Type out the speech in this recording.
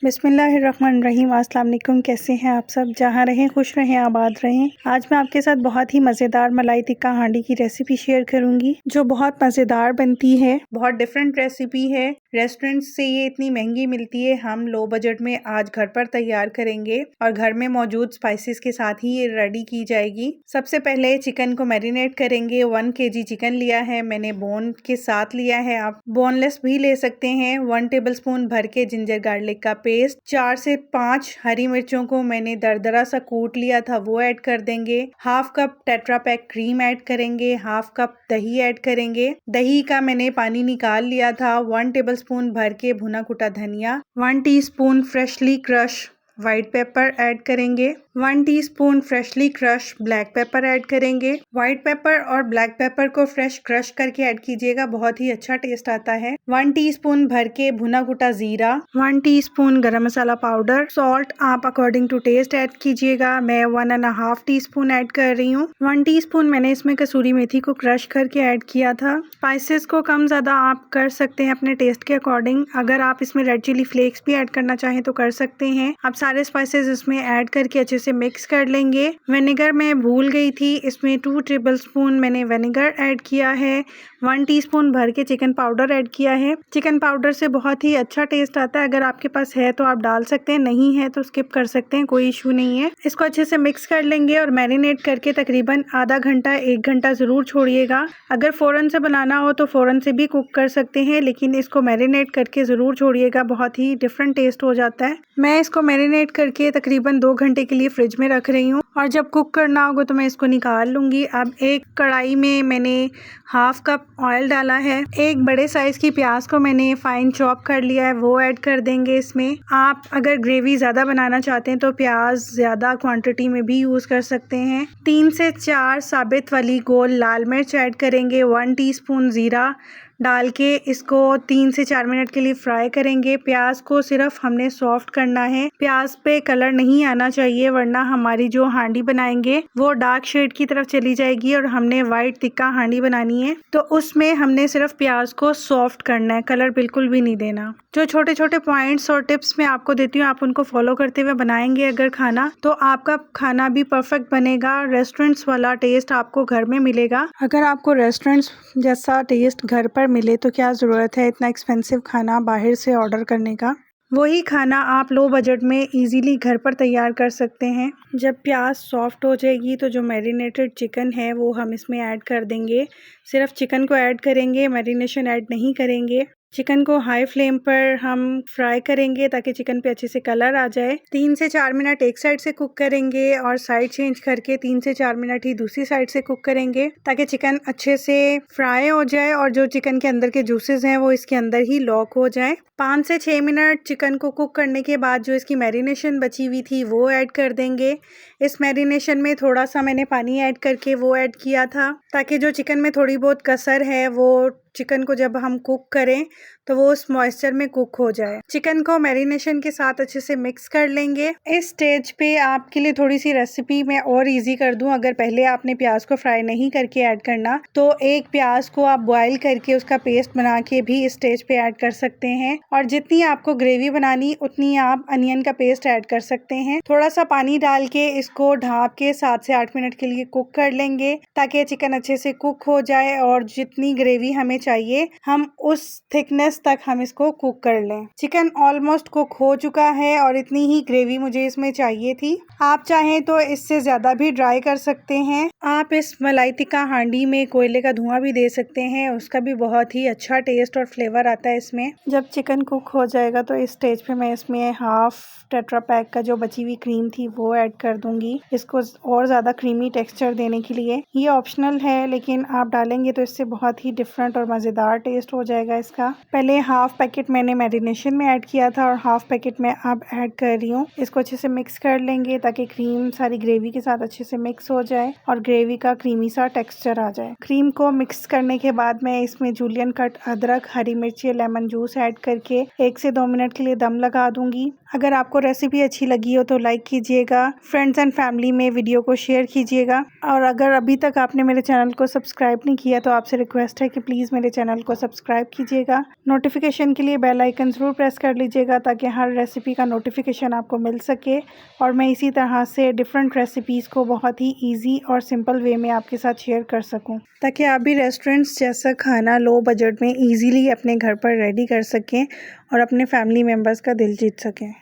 बिस्मिल्लाहिर्रहमानिर्रहीम। अस्सलाम वालेकुम। कैसे हैं आप सब? जहाँ रहें खुश रहें, आबाद रहें। आज मैं आपके साथ बहुत ही मज़ेदार मलाई टिक्का हांडी की रेसिपी शेयर करूंगी जो बहुत मज़ेदार बनती है। बहुत डिफरेंट रेसिपी है। रेस्टोरेंट से ये इतनी महंगी मिलती है, हम लो बजट में आज घर पर तैयार करेंगे और घर में मौजूद स्पाइसेस के साथ ही ये रेडी की जाएगी। सबसे पहले चिकन को मैरिनेट करेंगे। 1 kg चिकन लिया है मैंने, बोन के साथ लिया है, आप बोनलेस भी ले सकते हैं। 1 टेबलस्पून भर के जिंजर गार्लिक का पेस्ट, 4 से 5 हरी मिर्चों को मैंने दरदरा सा कूट लिया था, वो ऐड कर देंगे। Half cup tetra pack cream add करेंगे। हाफ कप दही ऐड करेंगे। दही का मैंने पानी निकाल लिया था। 1 टेबलस्पून भर के भुना कुटा धनिया, 1 teaspoon freshly crush white paper add करेंगे। 1 teaspoon freshly crush black pepper add करेंगे। व्हाइट पेपर और ब्लैक पेपर को फ्रेश क्रश करके ऐड कीजिएगा, बहुत ही अच्छा टेस्ट आता है। 1 टीस्पून भर के भुना कुटा जीरा, 1 टीस्पून गरम मसाला पाउडर, सॉल्ट आप अकॉर्डिंग टू टेस्ट ऐड कीजिएगा। मैं 1.5 टीस्पून ऐड कर रही हूँ। 1 टीस्पून मैंने इसमें कसूरी मेथी को क्रश करके ऐड किया था। स्पाइसेस को कम ज्यादा आप कर सकते हैं अपने टेस्ट के अकॉर्डिंग। अगर आप इसमें रेड चिली फ्लेक्स भी ऐड करना चाहें तो कर सकते हैं। आप सारे स्पाइसेस इसमें ऐड करके अच्छे से मिक्स कर लेंगे। विनेगर मैं भूल गई थी, इसमें 2 टेबलस्पून मैंने विनेगर ऐड किया है। 1 टीस्पून भर के चिकन पाउडर ऐड किया है। चिकन पाउडर से बहुत ही अच्छा टेस्ट आता है, अगर आपके पास है तो आप डाल सकते हैं, नहीं है तो स्किप कर सकते हैं, कोई इशू नहीं है। इसको अच्छे से मिक्स कर लेंगे और मैरिनेट करके तकरीबन आधा घंटा 1 घंटा जरूर छोड़िएगा। अगर फ़ौरन से बनाना हो तो फ़ौरन से भी कुक कर सकते हैं, लेकिन इसको मैरिनेट करके ज़रूर छोड़िएगा, बहुत ही डिफरेंट टेस्ट हो जाता है। मैं इसको मैरिनेट करके तकरीबन 2 घंटे के लिए फ्रिज में रख रही हूँ और जब कुक करना होगा तो मैं इसको निकाल लूँगी। अब एक कढ़ाई में मैंने हाफ कप ऑयल डाला है। एक बड़े साइज़ की प्याज को मैंने फाइन चॉप कर लिया है, वो ऐड कर देंगे इसमें। आप अगर ग्रेवी ज़्यादा बनाना चाहते हैं तो प्याज ज़्यादा क्वांटिटी में भी यूज़ कर सकते हैं। 3 से 4 साबित वाली गोल लाल मिर्च ऐड करेंगे। 1 टीस्पून ज़ीरा डाल के इसको 3 से 4 मिनट के लिए फ्राई करेंगे। प्याज को सिर्फ हमने सॉफ्ट करना है, प्याज पे कलर नहीं आना चाहिए, वरना हमारी जो हांडी बनाएंगे वो डार्क शेड की तरफ चली जाएगी और हमने व्हाइट टिक्का हांडी बनानी है तो उसमें हमने सिर्फ प्याज को सॉफ्ट करना है, कलर बिल्कुल भी नहीं देना। जो छोटे छोटे पॉइंट्स और टिप्स मैं आपको देती हूँ, आप उनको फॉलो करते हुए बनाएंगे अगर खाना, तो आपका खाना भी परफेक्ट बनेगा। रेस्टोरेंट्स वाला टेस्ट आपको घर में मिलेगा। अगर आपको रेस्टोरेंट्स जैसा टेस्ट घर पर मिले तो क्या ज़रूरत है इतना एक्सपेंसिव खाना बाहर से ऑर्डर करने का। वही खाना आप लो बजट में इजीली घर पर तैयार कर सकते हैं। जब प्याज सॉफ्ट हो जाएगी तो जो मैरिनेटेड चिकन है वो हम इसमें ऐड कर देंगे। सिर्फ चिकन को ऐड करेंगे, मैरिनेशन ऐड नहीं करेंगे। चिकन को हाई फ्लेम पर हम फ्राई करेंगे ताकि चिकन पे अच्छे से कलर आ जाए। 3 से 4 मिनट एक साइड से कुक करेंगे और साइड चेंज करके 3 से 4 मिनट ही दूसरी साइड से कुक करेंगे ताकि चिकन अच्छे से फ्राई हो जाए और जो चिकन के अंदर के जूसेस हैं वो इसके अंदर ही लॉक हो जाए। 5 से 6 मिनट चिकन को कुक करने के बाद जो इसकी मैरिनेशन बची हुई थी वो ऐड कर देंगे। इस मैरिनेशन में थोड़ा सा मैंने पानी ऐड करके वो ऐड किया था ताकि जो चिकन में थोड़ी बहुत कसर है वो चिकन को जब हम कुक करें तो वो उस मॉइस्चर में कुक हो जाए। चिकन को मैरिनेशन के साथ अच्छे से मिक्स कर लेंगे। इस स्टेज पे आपके लिए थोड़ी सी रेसिपी मैं और इजी कर दूं, अगर पहले आपने प्याज को फ्राई नहीं करके ऐड करना तो एक प्याज को आप बॉईल करके उसका पेस्ट बना के भी इस स्टेज पे ऐड कर सकते हैं और जितनी आपको ग्रेवी बनानी उतनी आप अनियन का पेस्ट ऐड कर सकते हैं। थोड़ा सा पानी डाल के इसको ढाँप के 7 से 8 मिनट के लिए कुक कर लेंगे ताकि चिकन अच्छे से कुक हो जाए और जितनी ग्रेवी हमें चाहिए हम उस थिकनेस तक हम इसको कुक कर लें। चिकन ऑलमोस्ट कुक हो चुका है और इतनी ही ग्रेवी मुझे इसमें चाहिए थी। आप चाहें तो इससे ज़्यादा भी ड्राई कर सकते हैं। आप इस मलाई टिक्का हांडी में कोयले का धुआं भी दे सकते हैं, उसका भी बहुत ही अच्छा टेस्ट और फ्लेवर आता है इसमें। जब चिकन कुक हो जाएगा तो इस स्टेज पे मैं इसमें हाफ टेट्रा पैक का जो बची हुई क्रीम थी वो ऐड कर दूंगी, इसको और ज़्यादा क्रीमी टेक्सचर देने के लिए। ये ऑप्शनल है लेकिन आप डालेंगे तो इससे बहुत ही डिफरेंट और मज़ेदार टेस्ट हो जाएगा इसका। पहले हाफ पैकेट मैंने मैरिनेशन में ऐड किया था और हाफ पैकेट मैं अब ऐड कर रही हूँ। इसको अच्छे से मिक्स कर लेंगे ताकि क्रीम सारी ग्रेवी के साथ अच्छे से मिक्स हो जाए और ग्रेवी का क्रीमी सा टेक्सचर आ जाए। क्रीम को मिक्स करने के बाद मैं इसमें जूलियन कट अदरक, हरी मिर्ची, लेमन जूस ऐड करके 1 से 2 मिनट के लिए दम लगा दूंगी। अगर आपको रेसिपी अच्छी लगी हो तो लाइक कीजिएगा, फ्रेंड्स एंड फैमिली में वीडियो को शेयर कीजिएगा, और अगर अभी तक आपने मेरे चैनल को सब्सक्राइब नहीं किया तो आपसे रिक्वेस्ट है कि प्लीज़ मेरे चैनल को सब्सक्राइब कीजिएगा। नोटिफिकेशन के लिए बेल आइकन ज़रूर प्रेस कर लीजिएगा ताकि हर रेसिपी का नोटिफिकेशन आपको मिल सके और मैं इसी तरह से डिफरेंट रेसिपीज़ को बहुत ही ईजी और सिंपल वे में आपके साथ शेयर कर सकूं, ताकि आप भी रेस्टोरेंट्स जैसा खाना लो बजट में ईजीली अपने घर पर रेडी कर सकें और अपने फैमिली मेम्बर्स का दिल जीत सकें।